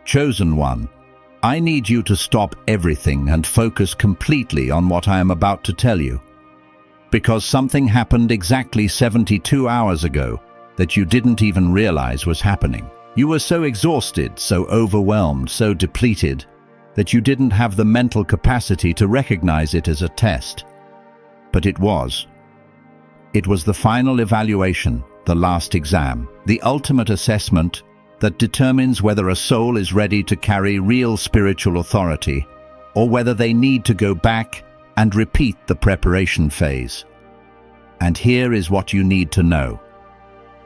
Chosen One, I need you to stop everything and focus completely on what I am about to tell you. Because something happened exactly 72 hours ago that you didn't even realize was happening. You were so exhausted, so overwhelmed, so depleted, that you didn't have the mental capacity to recognize it as a test. But it was. It was the final evaluation, the last exam, the ultimate assessment that determines whether a soul is ready to carry real spiritual authority, or whether they need to go back and repeat the preparation phase. And here is what you need to know.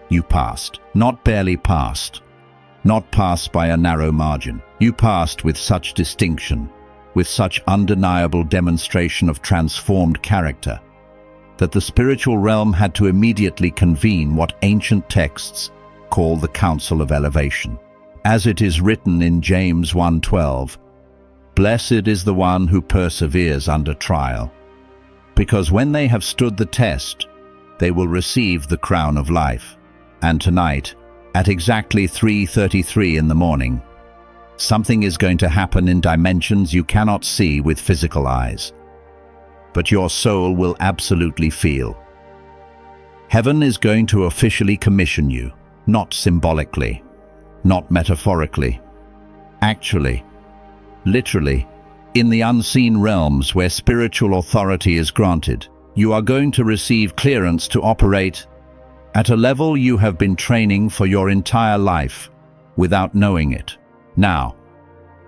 You passed, not barely passed, not passed by a narrow margin. You passed with such distinction, with such undeniable demonstration of transformed character, that the spiritual realm had to immediately convene what ancient texts call the Council of Elevation. As it is written in James 1:12, "Blessed is the one who perseveres under trial, because when they have stood the test, they will receive the crown of life." And tonight, at exactly 3:33 in the morning, something is going to happen in dimensions you cannot see with physical eyes, but your soul will absolutely feel. Heaven is going to officially commission you, not symbolically, not metaphorically. Actually, literally, in the unseen realms where spiritual authority is granted, you are going to receive clearance to operate at a level you have been training for your entire life without knowing it. Now,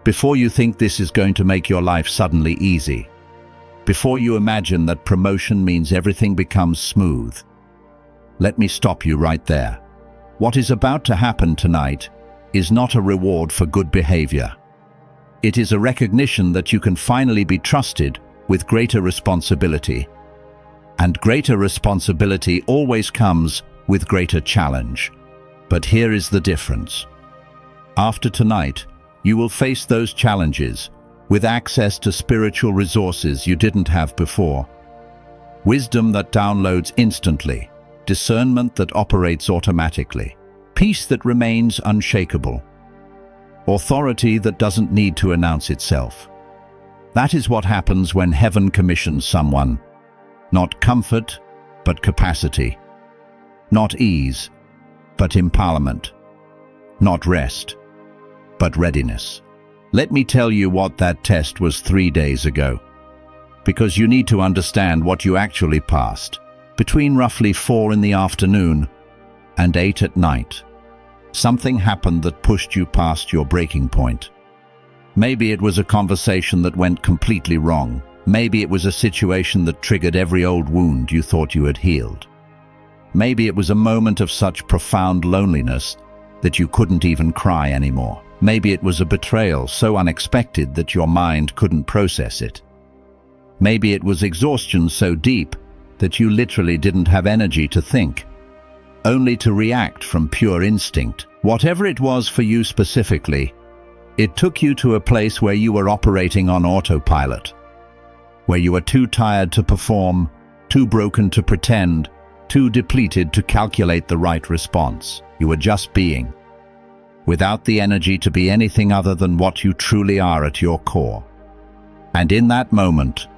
before you think this is going to make your life suddenly easy, before you imagine that promotion means everything becomes smooth, let me stop you right there. What is about to happen tonight is not a reward for good behavior. It is a recognition that you can finally be trusted with greater responsibility. And greater responsibility always comes with greater challenge. But here is the difference. After tonight, you will face those challenges with access to spiritual resources you didn't have before. Wisdom that downloads instantly, discernment that operates automatically, peace that remains unshakable, authority that doesn't need to announce itself. That is what happens when heaven commissions someone. Not comfort, but capacity. Not ease, but empowerment. Not rest, but readiness. Let me tell you what that test was 3 days ago, because you need to understand what you actually passed. Between roughly 4 in the afternoon and 8 at night, something happened that pushed you past your breaking point. Maybe it was a conversation that went completely wrong. Maybe it was a situation that triggered every old wound you thought you had healed. Maybe it was a moment of such profound loneliness that you couldn't even cry anymore. Maybe it was a betrayal so unexpected that your mind couldn't process it. Maybe it was exhaustion so deep that you literally didn't have energy to think, only to react from pure instinct. Whatever it was for you specifically, it took you to a place where you were operating on autopilot, where you were too tired to perform, too broken to pretend, too depleted to calculate the right response. You were just being, without the energy to be anything other than what you truly are at your core. And in that moment,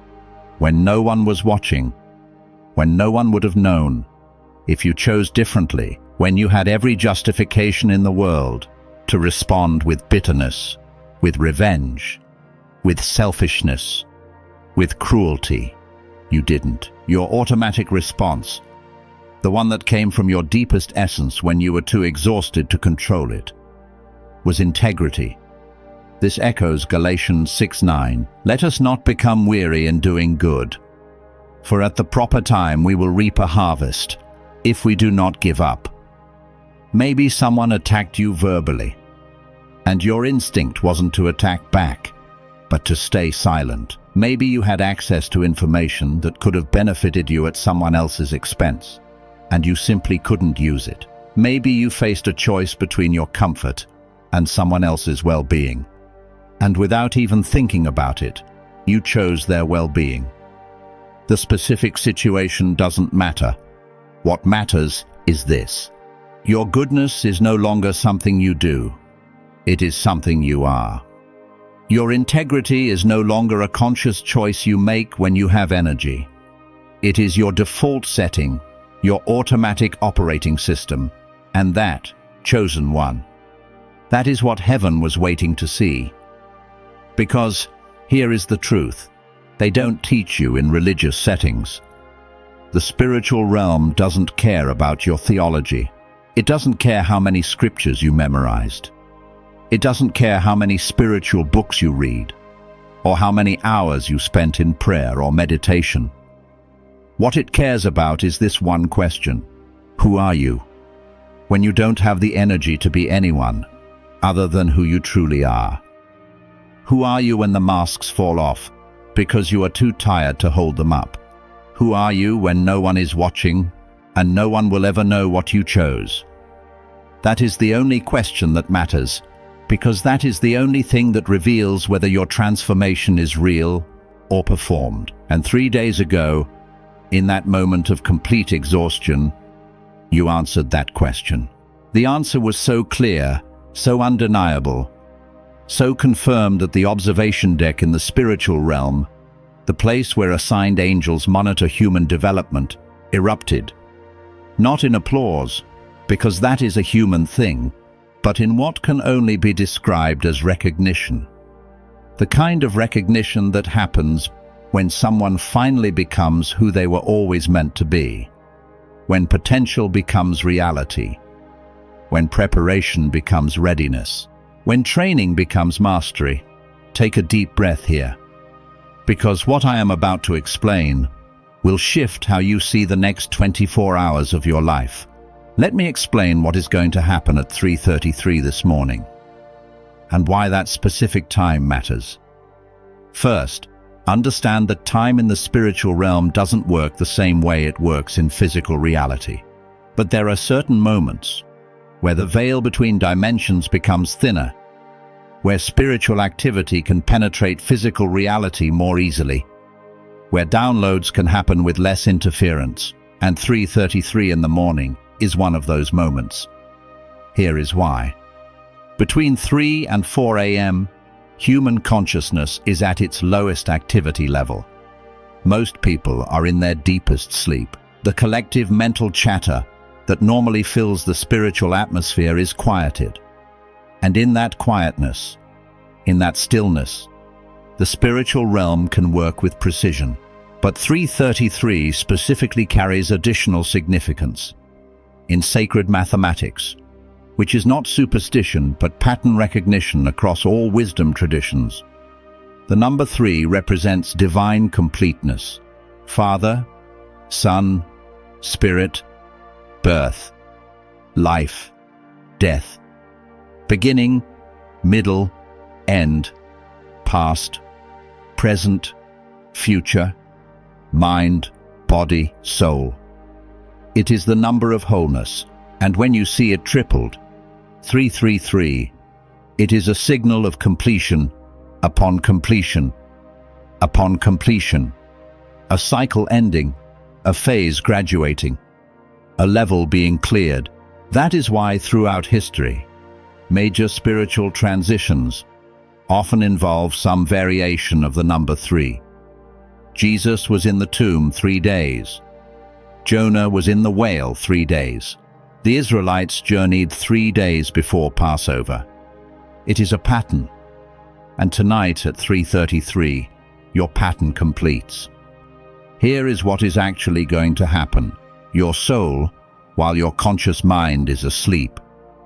when no one was watching, when no one would have known, if you chose differently, when you had every justification in the world to respond with bitterness, with revenge, with selfishness, with cruelty, you didn't. Your automatic response, the one that came from your deepest essence when you were too exhausted to control it, was integrity. This echoes Galatians 6:9. Let us not become weary in doing good, for at the proper time we will reap a harvest, if we do not give up. Maybe someone attacked you verbally, and your instinct wasn't to attack back, but to stay silent. Maybe you had access to information that could have benefited you at someone else's expense, and you simply couldn't use it. Maybe you faced a choice between your comfort and someone else's well-being, and without even thinking about it, you chose their well-being. The specific situation doesn't matter. What matters is this: your goodness is no longer something you do. It is something you are. Your integrity is no longer a conscious choice you make when you have energy. It is your default setting, your automatic operating system, and that, chosen one. That is what heaven was waiting to see. Because, here is the truth, they don't teach you in religious settings. The spiritual realm doesn't care about your theology. It doesn't care how many scriptures you memorized. It doesn't care how many spiritual books you read, or how many hours you spent in prayer or meditation. What it cares about is this one question: who are you? When you don't have the energy to be anyone other than who you truly are. Who are you when the masks fall off because you are too tired to hold them up? Who are you when no one is watching and no one will ever know what you chose? That is the only question that matters, because that is the only thing that reveals whether your transformation is real or performed. And 3 days ago, in that moment of complete exhaustion, you answered that question. The answer was so clear, so undeniable, so confirmed that the observation deck in the spiritual realm, the place where assigned angels monitor human development, erupted. Not in applause, because that is a human thing, but in what can only be described as recognition. The kind of recognition that happens when someone finally becomes who they were always meant to be, when potential becomes reality, when preparation becomes readiness, when training becomes mastery. Take a deep breath here, because what I am about to explain will shift how you see the next 24 hours of your life. Let me explain what is going to happen at 3:33 this morning, and why that specific time matters. First, understand that time in the spiritual realm doesn't work the same way it works in physical reality. But there are certain moments where the veil between dimensions becomes thinner, where spiritual activity can penetrate physical reality more easily, where downloads can happen with less interference, and 3:33 in the morning is one of those moments. Here is why. Between 3 and 4 a.m., human consciousness is at its lowest activity level. Most people are in their deepest sleep. The collective mental chatter that normally fills the spiritual atmosphere is quieted. And in that quietness, in that stillness, the spiritual realm can work with precision. But 3:33 specifically carries additional significance. In sacred mathematics, which is not superstition but pattern recognition across all wisdom traditions, the number 3 represents divine completeness: Father, Son, Spirit, birth, life, death, beginning, middle, end, past, present, future, mind, body, soul. It is the number of wholeness, and when you see it tripled, 333, it is a signal of completion upon completion upon completion, a cycle ending, a phase graduating, a level being cleared. That is why throughout history, major spiritual transitions often involve some variation of the number 3. Jesus was in the tomb 3 days. Jonah was in the whale 3 days. The Israelites journeyed 3 days before Passover. It is a pattern. And tonight at 3:33, your pattern completes. Here is what is actually going to happen. Your soul, while your conscious mind is asleep,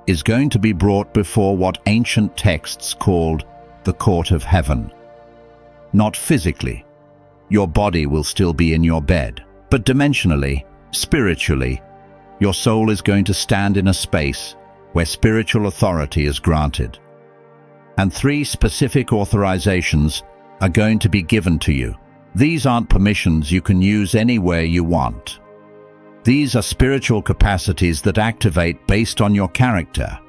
is going to be brought before what ancient texts called the court of heaven. Not physically. Your body will still be in your bed, but dimensionally, spiritually, your soul is going to stand in a space where spiritual authority is granted. And 3 specific authorizations are going to be given to you. These aren't permissions you can use anywhere you want. These are spiritual capacities that activate based on your character,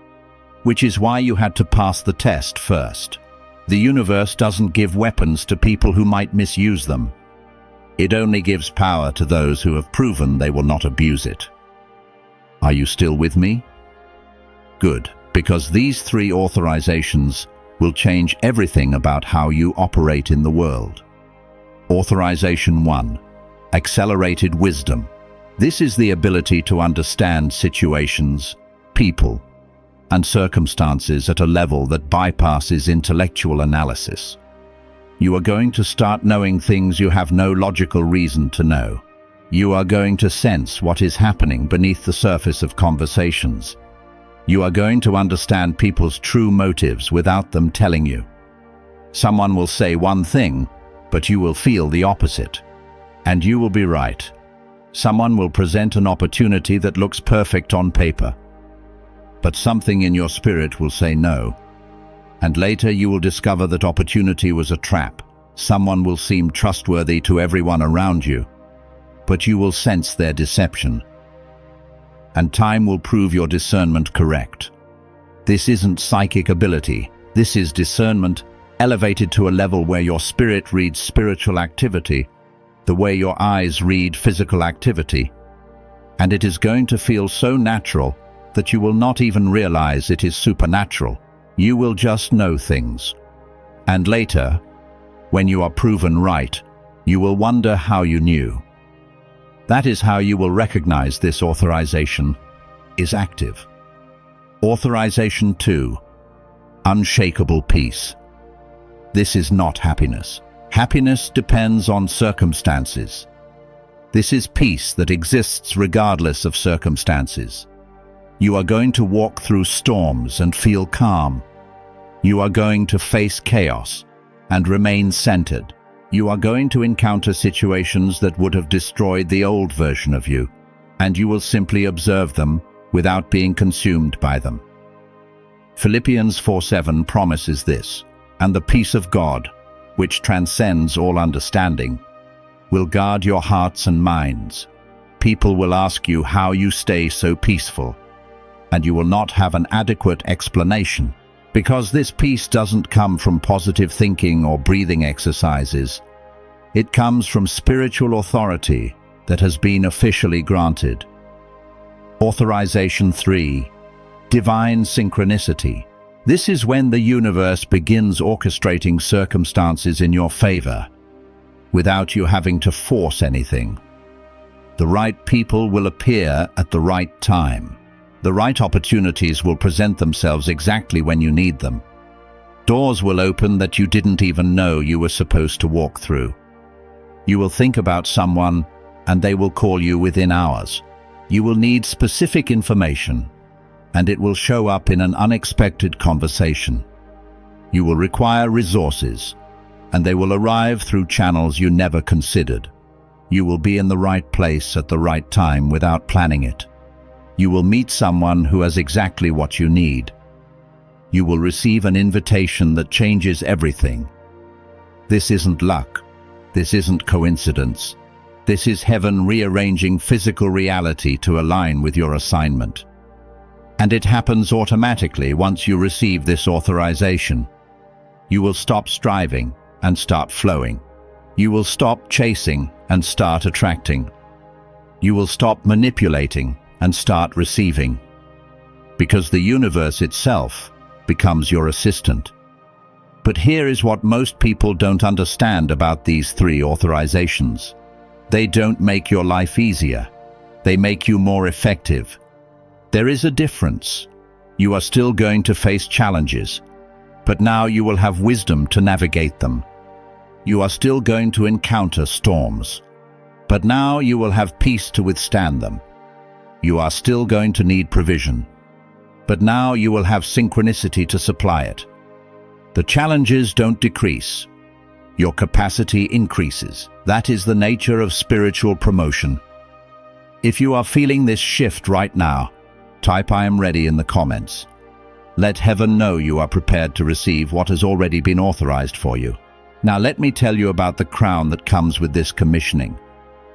which is why you had to pass the test first. The universe doesn't give weapons to people who might misuse them. It only gives power to those who have proven they will not abuse it. Are you still with me? Good. because these three authorizations will change everything about how you operate in the world. Authorization 1. Accelerated wisdom. This is the ability to understand situations, people, and circumstances at a level that bypasses intellectual analysis. You are going to start knowing things you have no logical reason to know. You are going to sense what is happening beneath the surface of conversations. You are going to understand people's true motives without them telling you. Someone will say one thing, but you will feel the opposite. And you will be right. Someone will present an opportunity that looks perfect on paper, but something in your spirit will say no. And later you will discover that opportunity was a trap. Someone will seem trustworthy to everyone around you, but you will sense their deception. And time will prove your discernment correct. This isn't psychic ability. This is discernment elevated to a level where your spirit reads spiritual activity, the way your eyes read physical activity. And it is going to feel so natural that you will not even realize it is supernatural. You will just know things. And later, when you are proven right, you will wonder how you knew. That is how you will recognize this authorization is active. Authorization 2. Unshakable peace. This is not happiness. Happiness depends on circumstances. This is peace that exists regardless of circumstances. You are going to walk through storms and feel calm. You are going to face chaos and remain centered. You are going to encounter situations that would have destroyed the old version of you, and you will simply observe them without being consumed by them. Philippians 4:7 promises this, and the peace of God, which transcends all understanding, will guard your hearts and minds. People will ask you how you stay so peaceful, and you will not have an adequate explanation, because this peace doesn't come from positive thinking or breathing exercises. It comes from spiritual authority that has been officially granted. Authorization 3. Divine synchronicity. This is when the universe begins orchestrating circumstances in your favor, without you having to force anything. The right people will appear at the right time. The right opportunities will present themselves exactly when you need them. Doors will open that you didn't even know you were supposed to walk through. You will think about someone, and they will call you within hours. You will need specific information, and it will show up in an unexpected conversation. You will require resources, and they will arrive through channels you never considered. You will be in the right place at the right time without planning it. You will meet someone who has exactly what you need. You will receive an invitation that changes everything. This isn't luck. This isn't coincidence. This is heaven rearranging physical reality to align with your assignment. And it happens automatically once you receive this authorization. You will stop striving and start flowing. You will stop chasing and start attracting. You will stop manipulating and start receiving, because the universe itself becomes your assistant. But here is what most people don't understand about these three authorizations. They don't make your life easier. They make you more effective. There is a difference. You are still going to face challenges, but now you will have wisdom to navigate them. You are still going to encounter storms, but now you will have peace to withstand them. You are still going to need provision, but now you will have synchronicity to supply it. The challenges don't decrease. Your capacity increases. That is the nature of spiritual promotion. If you are feeling this shift right now, type "I am ready" in the comments. Let heaven know you are prepared to receive what has already been authorized for you. Now let me tell you about the crown that comes with this commissioning,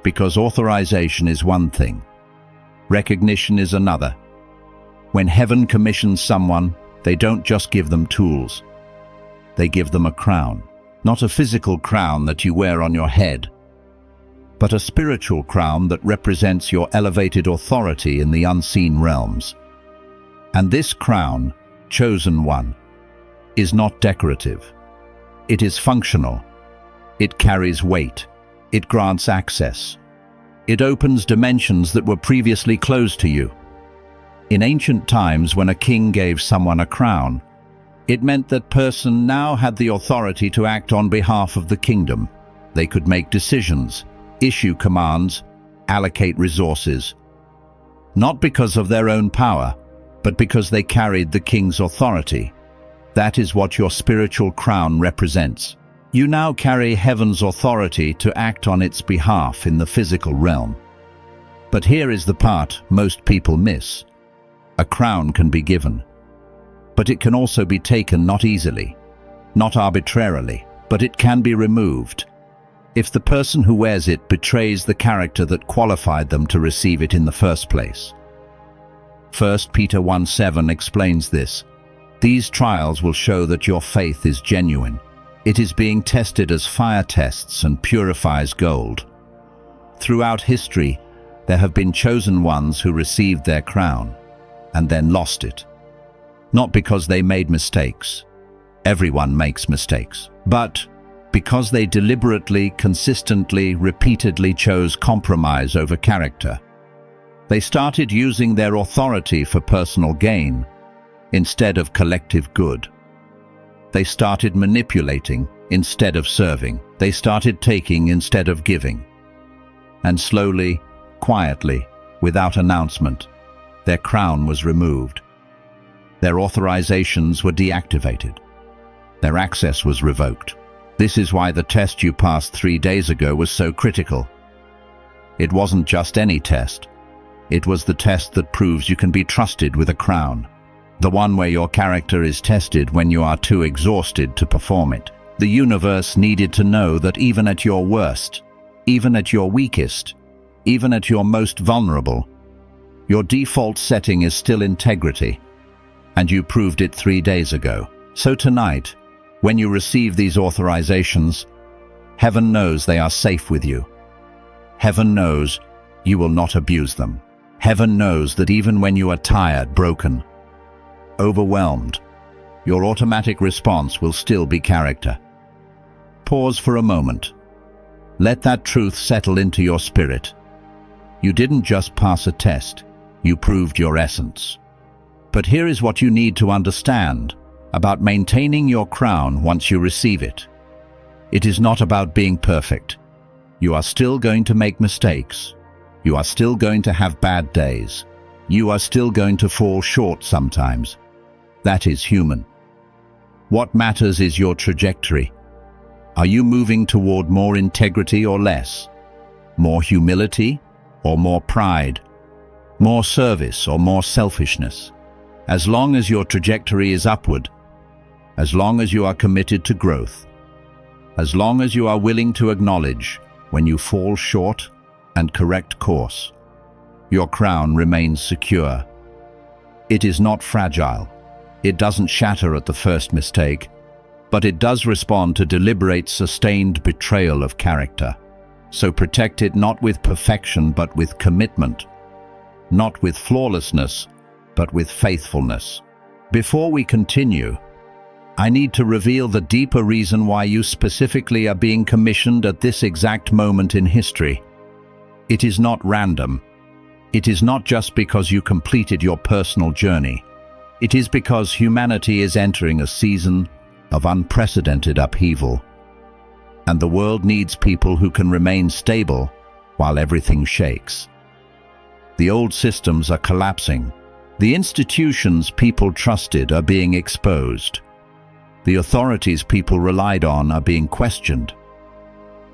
because authorization is one thing. Recognition is another. When heaven commissions someone, they don't just give them tools. They give them a crown. Not a physical crown that you wear on your head, but a spiritual crown that represents your elevated authority in the unseen realms. And this crown Chosen One, is not decorative. It is functional. It carries weight. It grants access. It opens dimensions that were previously closed to you. In ancient times, when a king gave someone a crown, it meant that person now had the authority to act on behalf of the kingdom. They could make decisions, issue commands, allocate resources, not because of their own power, but because they carried the king's authority. That is what your spiritual crown represents. You now carry heaven's authority to act on its behalf in the physical realm. But here is the part most people miss. A crown can be given, but it can also be taken, not easily, not arbitrarily, but it can be removed if the person who wears it betrays the character that qualified them to receive it in the first place. 1 Peter 1:7 explains this. These trials will show that your faith is genuine. It is being tested as fire tests and purifies gold. Throughout history, there have been chosen ones who received their crown and then lost it. Not because they made mistakes. Everyone makes mistakes. But because they deliberately, consistently, repeatedly chose compromise over character. They started using their authority for personal gain instead of collective good. They started manipulating instead of serving. They started taking instead of giving. And slowly, quietly, without announcement, their crown was removed. Their authorizations were deactivated. Their access was revoked. This is why the test you passed 3 days ago was so critical. It wasn't just any test. It was the test that proves you can be trusted with a crown. The one where your character is tested when you are too exhausted to perform it. The universe needed to know that even at your worst, even at your weakest, even at your most vulnerable, your default setting is still integrity, and you proved it 3 days ago. So tonight, when you receive these authorizations, heaven knows they are safe with you. Heaven knows you will not abuse them. Heaven knows that even when you are tired, broken, overwhelmed, your automatic response will still be character. Pause for a moment. Let that truth settle into your spirit. You didn't just pass a test, you proved your essence. But here is what you need to understand about maintaining your crown once you receive it. It is not about being perfect. You are still going to make mistakes. You are still going to have bad days. You are still going to fall short sometimes. That is human. What matters is your trajectory. Are you moving toward more integrity or less? More humility or more pride? More service or more selfishness? As long as your trajectory is upward, as long as you are committed to growth, as long as you are willing to acknowledge when you fall short and correct course, your crown remains secure. It is not fragile. It doesn't shatter at the first mistake, but it does respond to deliberate, sustained betrayal of character. So protect it not with perfection, but with commitment, not with flawlessness, but with faithfulness. Before we continue, I need to reveal the deeper reason why you specifically are being commissioned at this exact moment in history. It is not random. It is not just because you completed your personal journey. It is because humanity is entering a season of unprecedented upheaval. And the world needs people who can remain stable while everything shakes. The old systems are collapsing. The institutions people trusted are being exposed. The authorities people relied on are being questioned.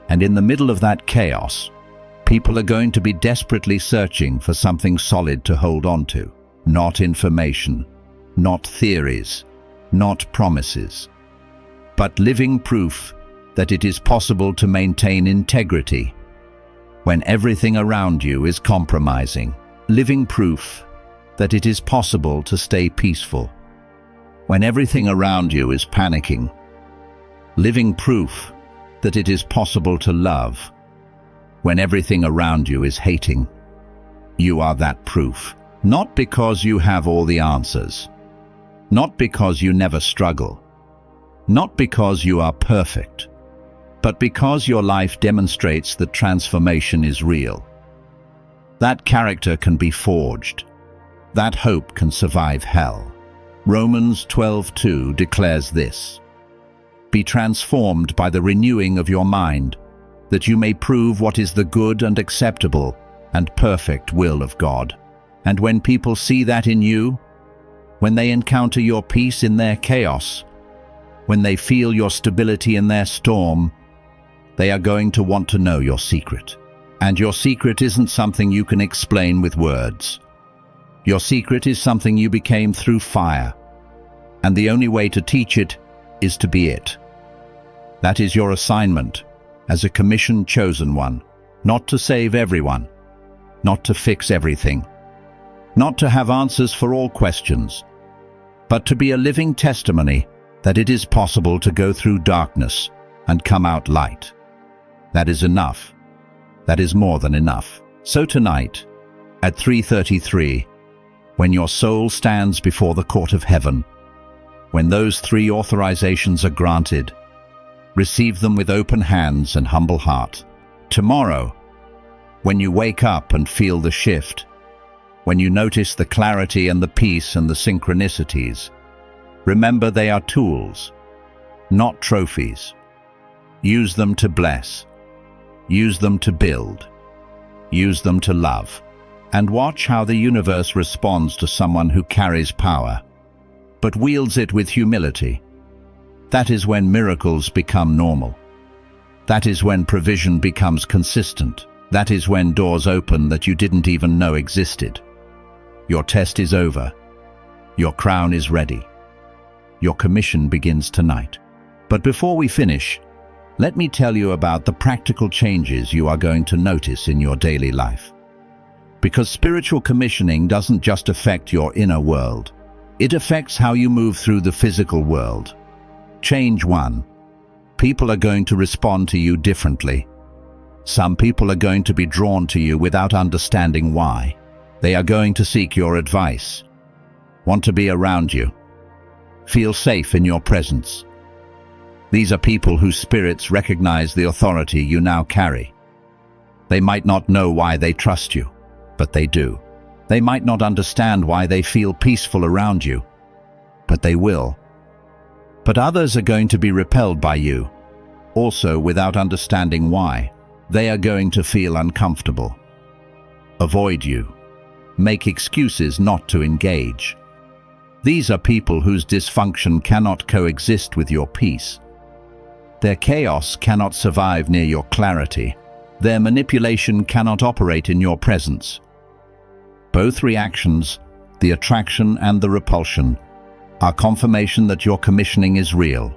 And in the middle of that chaos, people are going to be desperately searching for something solid to hold on to. Not information, not theories, not promises, but living proof that it is possible to maintain integrity when everything around you is compromising. Living proof that it is possible to stay peaceful when everything around you is panicking. Living proof that it is possible to love when everything around you is hating. You are that proof, not because you have all the answers, Not because you never struggle, not because you are perfect, but because your life demonstrates that transformation is real. That character can be forged. That hope can survive hell. Romans 12:2 declares this: "Be transformed by the renewing of your mind, that you may prove what is the good and acceptable and perfect will of God." And when people see that in you, when they encounter your peace in their chaos, when they feel your stability in their storm, they are going to want to know your secret. And your secret isn't something you can explain with words. Your secret is something you became through fire, and the only way to teach it is to be it. That is your assignment as a commissioned chosen one, not to save everyone, not to fix everything, not to have answers for all questions, but to be a living testimony that it is possible to go through darkness and come out light. That is enough. That is more than enough. So tonight, at 3:33, when your soul stands before the court of heaven, when those 3 authorizations are granted, receive them with open hands and humble heart. Tomorrow, when you wake up and feel the shift, when you notice the clarity and the peace and the synchronicities, remember they are tools, not trophies. Use them to bless. Use them to build. Use them to love. And watch how the universe responds to someone who carries power, but wields it with humility. That is when miracles become normal. That is when provision becomes consistent. That is when doors open that you didn't even know existed. Your test is over. Your crown is ready. Your commission begins tonight. But before we finish, let me tell you about the practical changes you are going to notice in your daily life. Because spiritual commissioning doesn't just affect your inner world. It affects how you move through the physical world. Change 1. People are going to respond to you differently. Some people are going to be drawn to you without understanding why. They are going to seek your advice, want to be around you, feel safe in your presence. These are people whose spirits recognize the authority you now carry. They might not know why they trust you, but they do. They might not understand why they feel peaceful around you, but they will. But others are going to be repelled by you, also without understanding why. They are going to feel uncomfortable, avoid you, make excuses not to engage. These are people whose dysfunction cannot coexist with your peace. Their chaos cannot survive near your clarity. Their manipulation cannot operate in your presence. Both reactions, the attraction and the repulsion, are confirmation that your commissioning is real.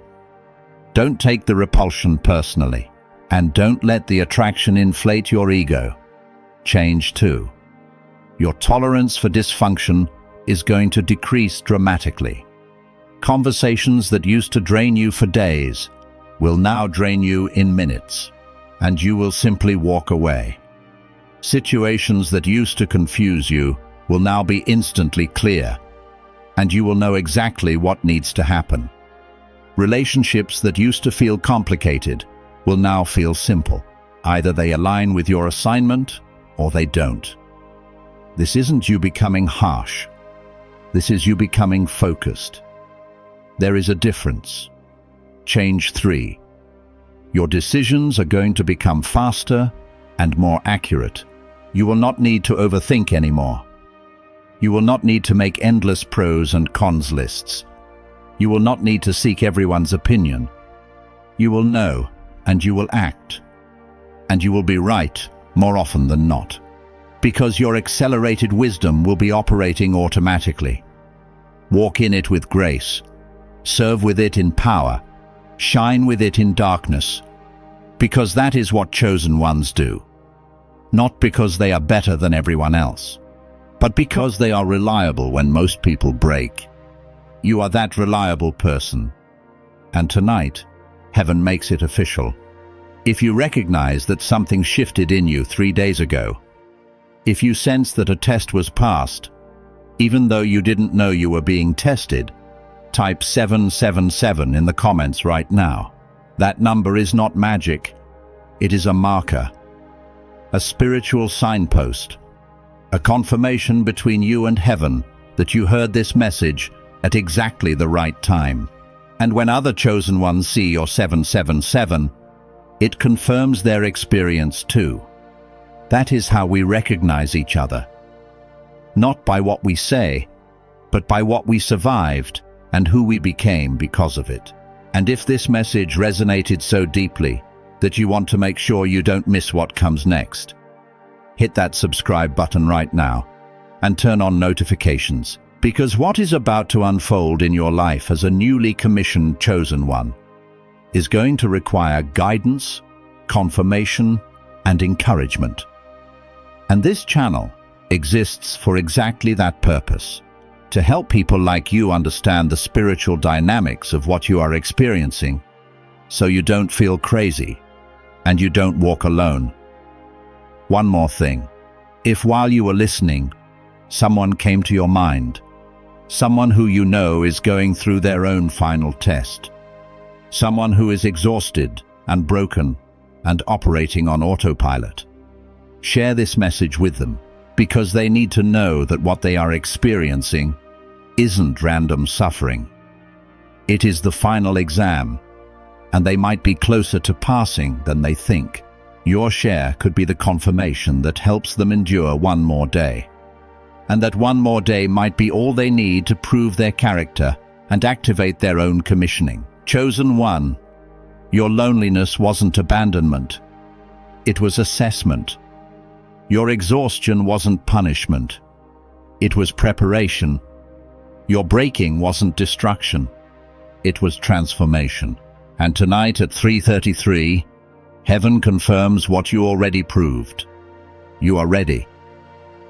Don't take the repulsion personally, and don't let the attraction inflate your ego. Change 2. Your tolerance for dysfunction is going to decrease dramatically. Conversations that used to drain you for days will now drain you in minutes, and you will simply walk away. Situations that used to confuse you will now be instantly clear, and you will know exactly what needs to happen. Relationships that used to feel complicated will now feel simple. Either they align with your assignment or they don't. This isn't you becoming harsh. This is you becoming focused. There is a difference. Change 3. Your decisions are going to become faster and more accurate. You will not need to overthink anymore. You will not need to make endless pros and cons lists. You will not need to seek everyone's opinion. You will know, and you will act. And you will be right more often than not, because your accelerated wisdom will be operating automatically. Walk in it with grace. Serve with it in power. Shine with it in darkness. Because that is what chosen ones do. Not because they are better than everyone else, but because they are reliable when most people break. You are that reliable person. And tonight, heaven makes it official. If you recognize that something shifted in you 3 days ago, if you sense that a test was passed, even though you didn't know you were being tested, type 777 in the comments right now. That number is not magic. It is a marker, a spiritual signpost, a confirmation between you and heaven that you heard this message at exactly the right time. And when other chosen ones see your 777, it confirms their experience too. That is how we recognize each other. Not by what we say, but by what we survived and who we became because of it. And if this message resonated so deeply that you want to make sure you don't miss what comes next, hit that subscribe button right now and turn on notifications, because what is about to unfold in your life as a newly commissioned chosen one is going to require guidance, confirmation, and encouragement. And this channel exists for exactly that purpose, to help people like you understand the spiritual dynamics of what you are experiencing, so you don't feel crazy and you don't walk alone. One more thing. If while you were listening, someone came to your mind, someone who you know is going through their own final test, someone who is exhausted and broken and operating on autopilot, share this message with them, because they need to know that what they are experiencing isn't random suffering. It is the final exam, and they might be closer to passing than they think. Your share could be the confirmation that helps them endure one more day. And that one more day might be all they need to prove their character and activate their own commissioning. Chosen one, your loneliness wasn't abandonment. It was assessment. Your exhaustion wasn't punishment. It was preparation. Your breaking wasn't destruction. It was transformation. And tonight at 3:33, heaven confirms what you already proved. You are ready.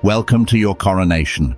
Welcome to your coronation.